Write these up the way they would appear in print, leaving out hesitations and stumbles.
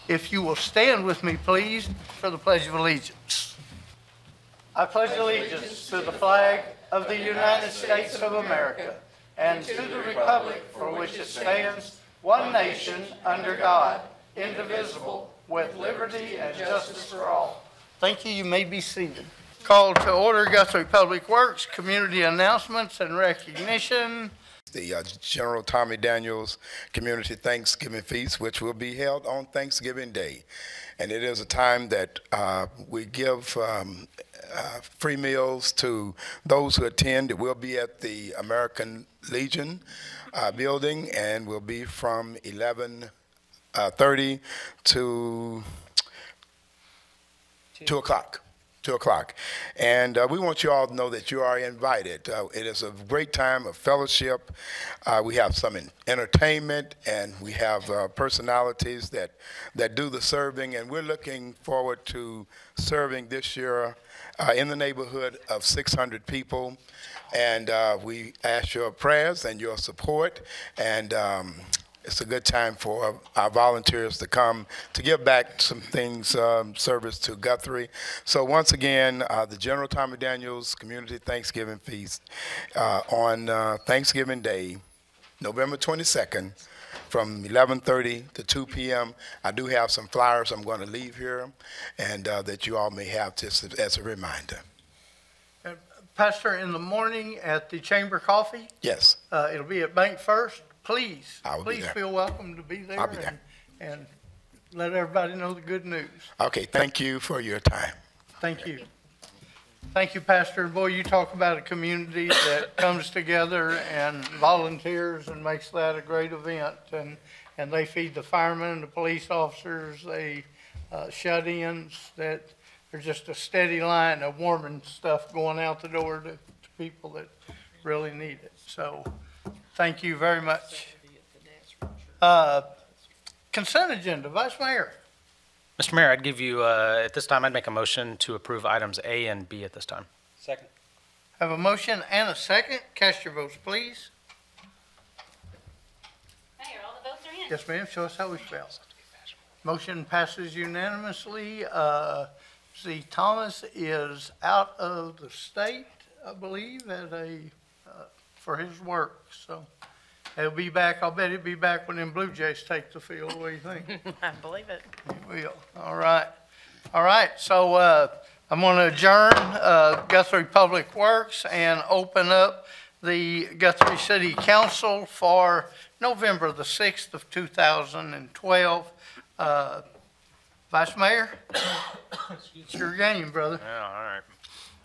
If you will stand with me, please, for the Pledge of Allegiance. I pledge allegiance to the flag of the United States of America and to the republic for which it stands, one nation, under God, indivisible, with liberty and justice for all. Thank you. You may be seated. Call to order Guthrie Public Works, community announcements and recognition. The General Tommy Daniels Community Thanksgiving Feast, which will be held on Thanksgiving Day. And it is a time that we give free meals to those who attend. It will be at the American Legion building and will be from 11:30 to 2 o'clock. 2 o'clock. And we want you all to know that you are invited. It is a great time of fellowship. We have some entertainment, and we have personalities that do the serving, and we're looking forward to serving this year in the neighborhood of 600 people. And we ask your prayers and your support, and it's a good time for our volunteers to come to give back some things, service to Guthrie. So once again, the General Tommy Daniels Community Thanksgiving Feast on Thanksgiving Day, November 22nd, from 11:30 to 2 p.m. I do have some flyers I'm going to leave here, and that you all may have just as a reminder. Pastor, in the morning at the Chamber Coffee? Yes. It'll be at Bank First. Please feel welcome to be there. I'll be there. And let everybody know the good news. Okay, thank you for your time. Thank you. Thank you, Pastor. Boy, you talk about a community that comes together and volunteers and makes that a great event. And they feed the firemen and the police officers, they shut-ins, that there's just a steady line of warming stuff going out the door to people that really need it. So thank you very much. Consent agenda, Vice Mayor. Mr. Mayor, I'd give you, at this time, I'd make a motion to approve items A and B at this time. Second. Have a motion and a second. Cast your votes, please. Mayor, all the votes are in. Yes, ma'am. Show us how we spell. Motion passes unanimously. See, Thomas is out of the state, I believe, at for his work. So he'll be back. I'll bet he'll be back when them Blue Jays take the field. What do you think? I believe it. He will. All right. All right. So I'm going to adjourn Guthrie Public Works and open up the Guthrie City Council for November the 6th of 2012. Vice Mayor, it's your game, brother. Yeah, all right.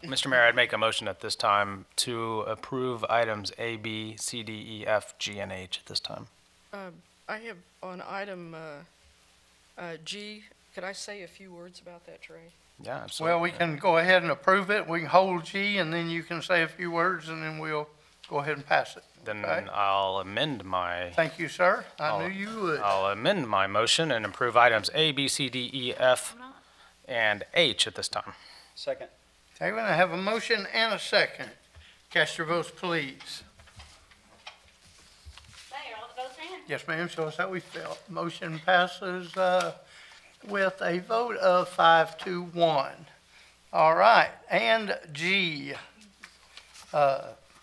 Mr. Mayor, I'd make a motion at this time to approve items A, B, C, D, E, F, G, and H at this time. I have on item G, could I say a few words about that, Trey? Yeah, absolutely. Well, we can go ahead and approve it. We can hold G, and then you can say a few words, and then we'll go ahead and pass it. Then okay? I'll amend my... Thank you, sir. I knew you would. I'll amend my motion and approve items A, B, C, D, E, F, and H at this time. Second. Okay, we're going to have a motion and a second. Cast your votes, please. Mayor, all the votes are in. Yes, ma'am. Show us how we felt. Motion passes with a vote of 5-1. All right. And G.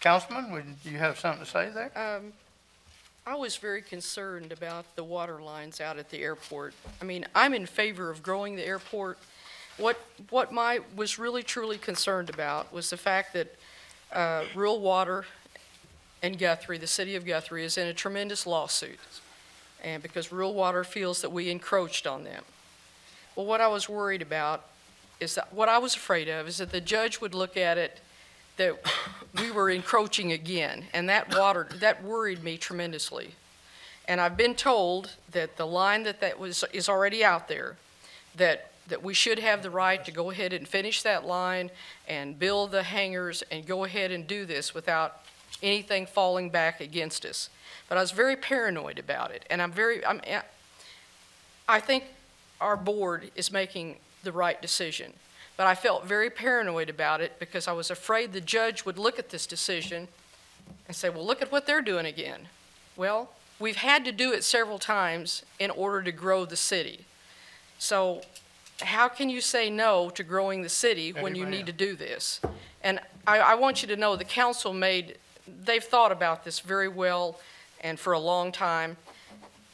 Councilman, would you have something to say there? I was very concerned about the water lines out at the airport. I mean, I'm in favor of growing the airport. What I was really truly concerned about was the fact that Rural Water and Guthrie, the city of Guthrie, is in a tremendous lawsuit, and because Rural Water feels that we encroached on them. Well, what I was worried about is that what I was afraid of is that the judge would look at it that we were encroaching again, and that worried me tremendously. And I've been told that the line that is already out there, that we should have the right to go ahead and finish that line and build the hangars and go ahead and do this without anything falling back against us. But I was very paranoid about it, and I think our board is making the right decision. But I felt very paranoid about it because I was afraid the judge would look at this decision and say, well, look at what they're doing again. Well, we've had to do it several times in order to grow the city. So how can you say no to growing the city when you Amen. need to do this? And I want you to know the council they've thought about this very well and for a long time,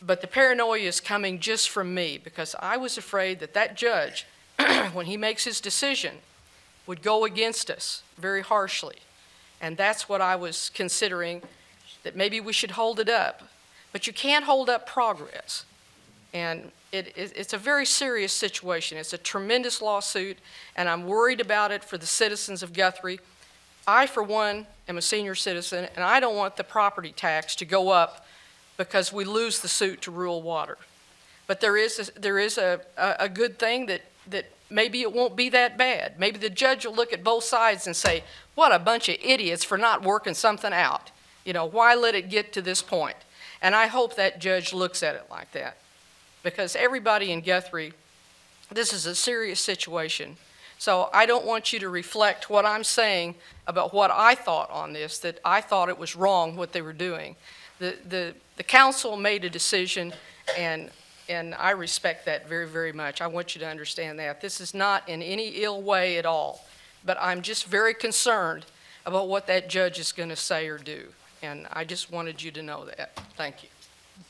but the paranoia is coming just from me because I was afraid that that judge, when he makes his decision, would go against us very harshly. And that's what I was considering, that maybe we should hold it up. But you can't hold up progress. And it's a very serious situation. It's a tremendous lawsuit, and I'm worried about it for the citizens of Guthrie. I, for one, am a senior citizen, and I don't want the property tax to go up because we lose the suit to rural water. But there is a good thing that maybe it won't be that bad. Maybe the judge will look at both sides and say, what a bunch of idiots for not working something out. You know, why let it get to this point? And I hope that judge looks at it like that. Because everybody in Guthrie, this is a serious situation. So I don't want you to reflect what I'm saying about what I thought on this, that I thought it was wrong what they were doing. The council made a decision, and I respect that very, very much. I want you to understand that. This is not in any ill way at all, but I'm just very concerned about what that judge is going to say or do. And I just wanted you to know that. Thank you.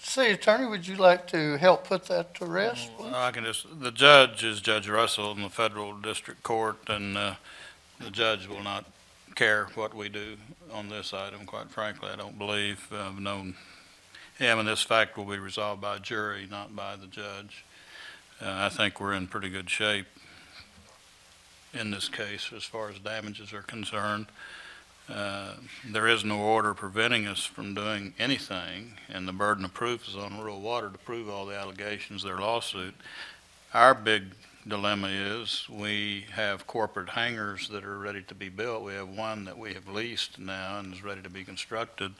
City Attorney, would you like to help put that to rest? please? I can the judge is Judge Russell in the federal district court, and the judge will not care what we do on this item, quite frankly. I don't believe. I've known him, and this fact will be resolved by a jury, not by the judge. I think we're in pretty good shape in this case as far as damages are concerned. There is no order preventing us from doing anything, and the burden of proof is on rural water to prove all the allegations of their lawsuit. Our big dilemma is we have corporate hangars that are ready to be built. We have one that we have leased now and is ready to be constructed,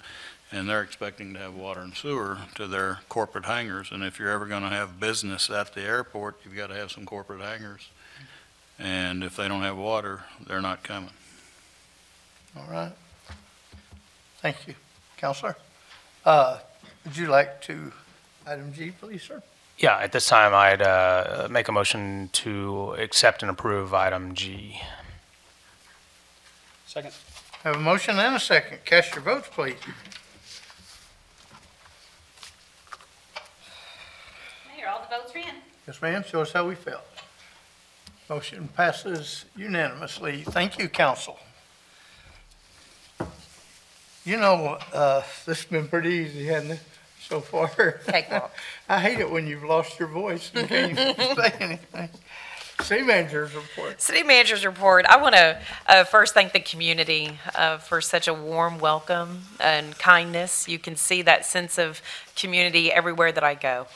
and they're expecting to have water and sewer to their corporate hangars. And if you're ever going to have business at the airport, you've got to have some corporate hangars. And if they don't have water, they're not coming. All right. Thank you. Counselor, would you like to, item G, please, sir? Yeah, at this time, I'd make a motion to accept and approve item G. Second. Have a motion and a second. Cast your votes, please. Mayor, all the votes are in. Yes, ma'am. Show us how we felt. Motion passes unanimously. Thank you, council. You know, this has been pretty easy, hasn't it, so far? Cakewalk. I hate it when you've lost your voice and can't even say anything. City manager's report. City manager's report. I want to first thank the community for such a warm welcome and kindness. You can see that sense of community everywhere that I go.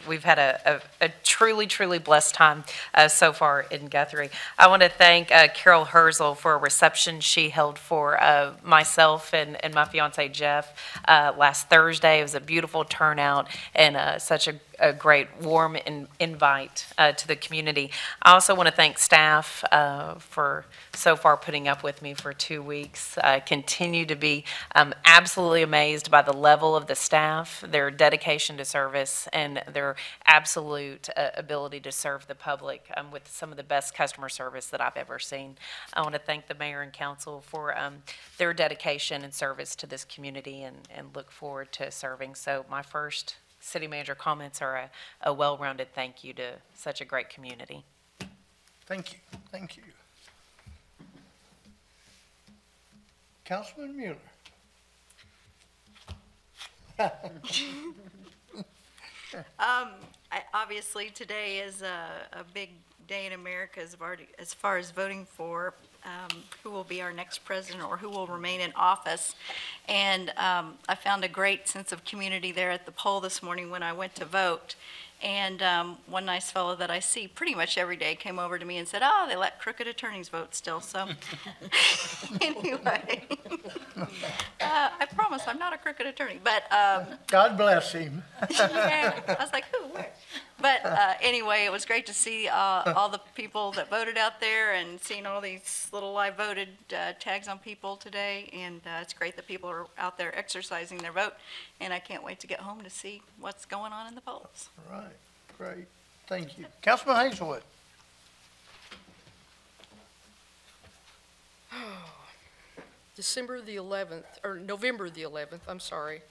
We've had a truly, truly blessed time so far in Guthrie. I want to thank Carol Herzl for a reception she held for myself and my fiance Jeff last Thursday. It was a beautiful turnout and such a great warm invite to the community. I also want to thank staff for so far putting up with me for 2 weeks. I continue to be absolutely amazed by the level of the staff, their dedication to service, and their absolute ability to serve the public with some of the best customer service that I've ever seen. I want to thank the mayor and council for their dedication and service to this community, and look forward to serving. So my first city manager comments are a well-rounded thank you to such a great community. Thank you. Thank you. Councilman Mueller. Obviously, today is a big day in America as far as voting for who will be our next president or who will remain in office. And I found a great sense of community there at the poll this morning when I went to vote. And one nice fellow that I see pretty much every day came over to me and said, oh, they let crooked attorneys vote still. So anyway, I promise I'm not a crooked attorney. But God bless him. yeah, I was like, who, where? But anyway, it was great to see all the people that voted out there and seeing all these little I voted tags on people today. And it's great that people are out there exercising their vote. And I can't wait to get home to see what's going on in the polls. Right, great. Thank you. Councilman Hazelwood. December the 11th, or November the 11th, I'm sorry,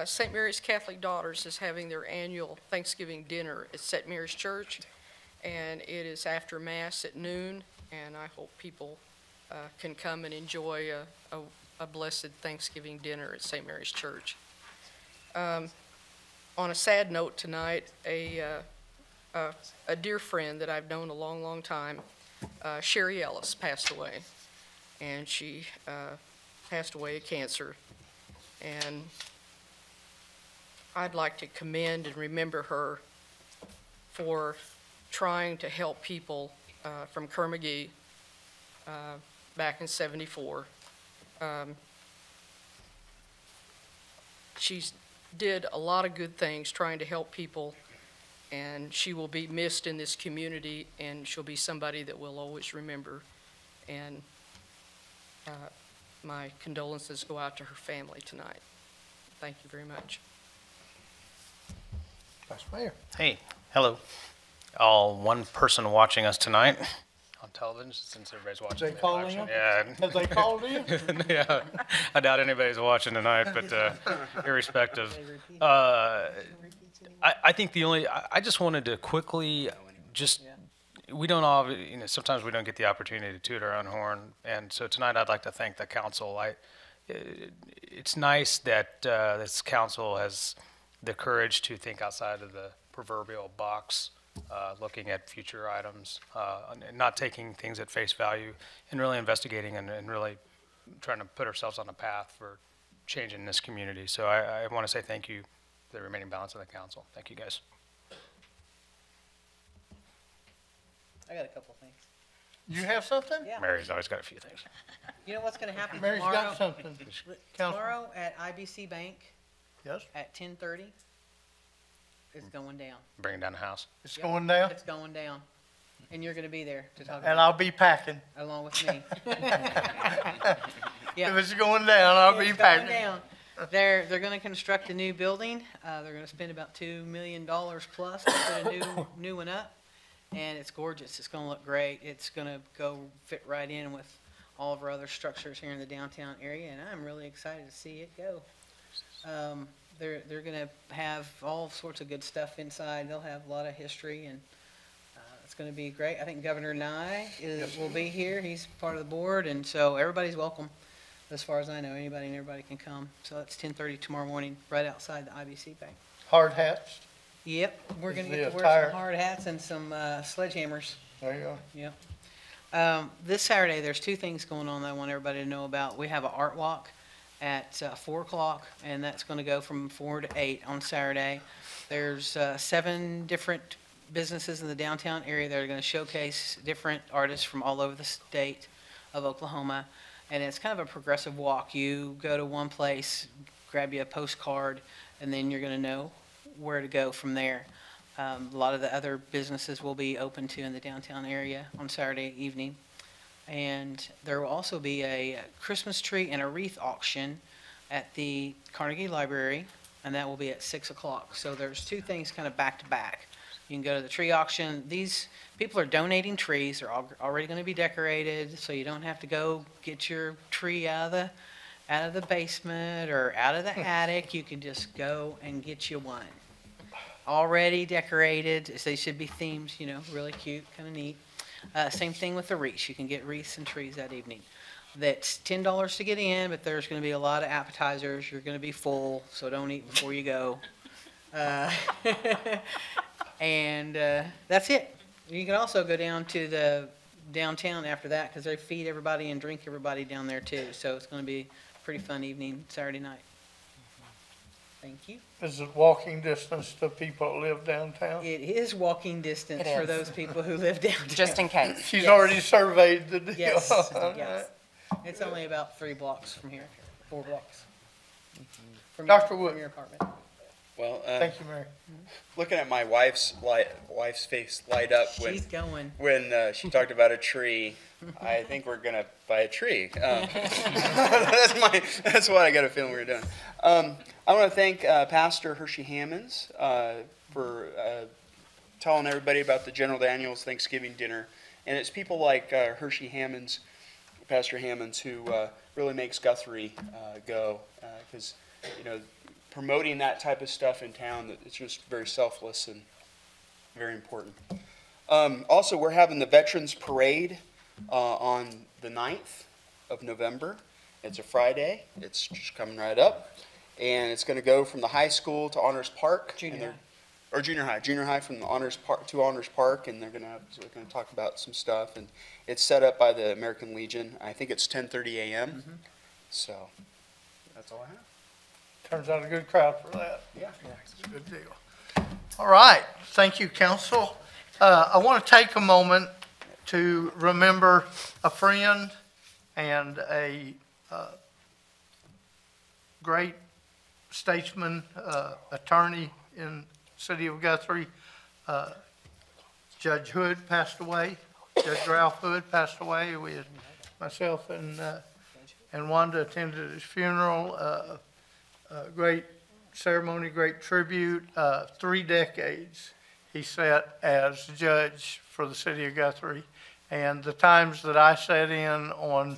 St. Mary's Catholic Daughters is having their annual Thanksgiving dinner at St. Mary's Church, and it is after Mass at noon, and I hope people can come and enjoy a blessed Thanksgiving dinner at St. Mary's Church. On a sad note tonight, a dear friend that I've known a long, long time, Sherry Ellis, passed away. And she passed away of cancer. And I'd like to commend and remember her for trying to help people from Kerr-McGee back in '74. She did a lot of good things trying to help people, and she will be missed in this community, and she'll be somebody that we'll always remember. And my condolences go out to her family tonight. Thank you very much. Vice Mayor. Hey, hello. All one person watching us tonight on television, since everybody's watching. They calling election. you? Yeah. Have they called in? Yeah, I doubt anybody's watching tonight, but irrespective. I think I just wanted to quickly we don't all, sometimes we don't get the opportunity to toot our own horn, and so tonight I'd like to thank the council. It's nice that this council has the courage to think outside of the proverbial box, looking at future items, and not taking things at face value, and really investigating and really trying to put ourselves on a path for change in this community. So I want to say thank you to the remaining balance of the council. Thank you, guys. I got a couple things. You have something? Yeah. Mary's always got a few things. You know what's going to happen Mary's tomorrow? got something. Council. Tomorrow at IBC Bank Yes, at 10:30, it's going down. Bring it down the house. it's going down, It's going down. And you're going to be there to talk and about I'll be packing. it along with me. If Yeah. it's going down, I'll be It's going packing. down. They're going to construct a new building. They're going to spend about $2 million plus to put a new one up. And it's gorgeous. It's going to look great. It's going to go fit right in with all of our other structures here in the downtown area, and I'm really excited to see it go. They're going to have all sorts of good stuff inside. They'll have a lot of history, and it's going to be great. I think Governor Nye will be here. He's part of the board, and so everybody's welcome. As far as I know, anybody and everybody can come. So that's 10:30 tomorrow morning, right outside the IBC Bank. Hard hats, Yep, we're going to The get to wear attire. some hard hats and some sledgehammers. there you go. Yep. This Saturday, there's two things going on that I want everybody to know about. We have an art walk at 4 o'clock, and that's going to go from 4 to 8 on Saturday. There's 7 different businesses in the downtown area that are going to showcase different artists from all over the state of Oklahoma, and it's kind of a progressive walk. You go to one place, grab you a postcard, and then you're going to know where to go from there. A lot of the other businesses will be open to in the downtown area on Saturday evening. And there will also be a Christmas tree and a wreath auction at the Carnegie Library, and that will be at 6 o'clock. So there's two things kind of back to back. You can go to the tree auction. These people are donating trees. They're already going to be decorated, so you don't have to go get your tree out of the basement or out of the attic. You can just go and get you one. Already decorated, so they should be themed, really cute, kind of neat. Same thing with the wreaths. You can get wreaths and trees that evening. That's $10 to get in, but there's going to be a lot of appetizers. You're going to be full, so don't eat before you go. And that's it. You can also go down to the downtown after that, because they feed everybody and drink everybody down there too. So it's going to be a pretty fun evening Saturday night. Thank you. Is it walking distance to people that live downtown? It is walking distance It for is. those people who live downtown. Just in case. She's Yes. already surveyed the deal. Yes, yes. It's only about 3 blocks from here, 4 blocks. From Dr. your- Wood. From your apartment. Well, Thank you, Mary. looking at my wife's face light up She's going. when she talked about a tree, I think we're gonna buy a tree. That's what I got a feeling we're doing. I want to thank Pastor Hershey Hammonds for telling everybody about the General Daniels Thanksgiving dinner. And it's people like Hershey Hammonds, Pastor Hammonds, who really makes Guthrie go. Because, promoting that type of stuff in town, it's just very selfless and very important. Also, we're having the Veterans Parade on the 9th of November. It's a Friday. It's just coming right up. And it's going to go from the high school to Honors Park. Junior high from the Honors Park to Honors Park, and we're going to talk about some stuff. And it's set up by the American Legion. I think it's 10:30 a.m. Mm-hmm. So that's all I have. Turns out a good crowd for that. Yeah. It's a good deal. All right. Thank you, Council. I want to take a moment to remember a friend and a great statesman, attorney in the city of Guthrie. Judge Hood passed away. Judge Ralph Hood passed away. We had, myself and Wanda attended his funeral. Great ceremony, great tribute. 3 decades he sat as judge for the city of Guthrie. And the times that I sat in on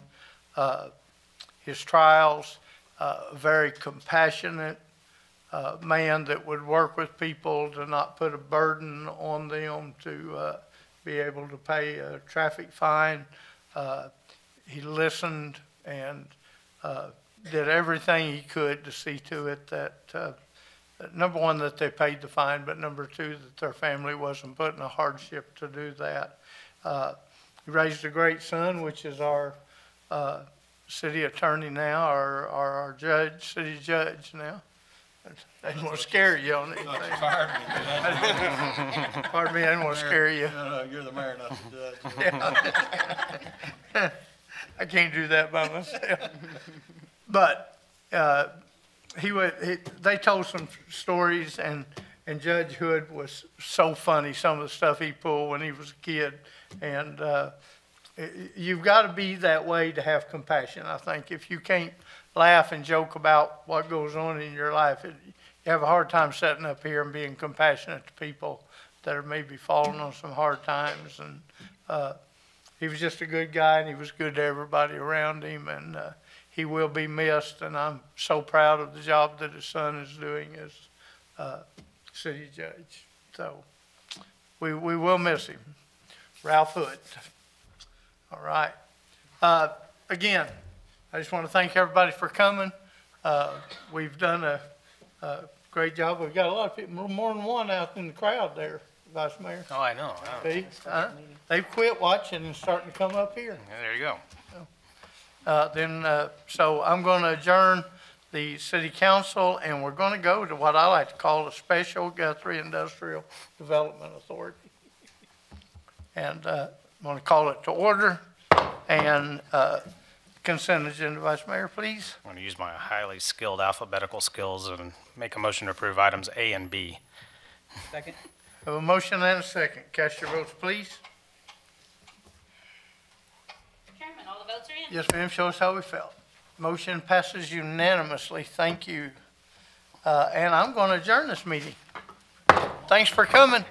his trials, very compassionate man that would work with people to not put a burden on them to be able to pay a traffic fine. He listened and did everything he could to see to it that, number one, that they paid the fine, but number two, that their family wasn't put in a hardship to do that. He raised a great son, which is our city attorney now, or our judge, city judge now. I didn't want to scare you on anything. Pardon me, I didn't want to scare you. No, you're the mayor, not the judge. Yeah. I can't do that by myself. But they told some stories, and Judge Hood was so funny, some of the stuff he pulled when he was a kid. And you've got to be that way to have compassion, I think. If you can't laugh and joke about what goes on in your life, you have a hard time sitting up here and being compassionate to people that are maybe falling on some hard times. And he was just a good guy, and he was good to everybody around him, and he will be missed. And I'm so proud of the job that his son is doing as city judge. So we will miss him. Ralph Hood. All right. Again, I just want to thank everybody for coming. We've done a great job. We've got a lot of people, more than one out in the crowd there, Vice Mayor. Oh, I know. See? They've quit watching and starting to come up here. Yeah, there you go. So I'm going to adjourn the city council, and we're going to go to what I like to call a special Guthrie Industrial Development Authority. And I'm going to call it to order. And consent agenda, Vice Mayor, please. I'm going to use my highly skilled alphabetical skills and make a motion to approve items A and B. Second. I have a motion and a second. Cast your votes, please. Chairman, all the votes are in. Yes, ma'am. Show us how we felt. Motion passes unanimously. Thank you. And I'm going to adjourn this meeting. Thanks for coming.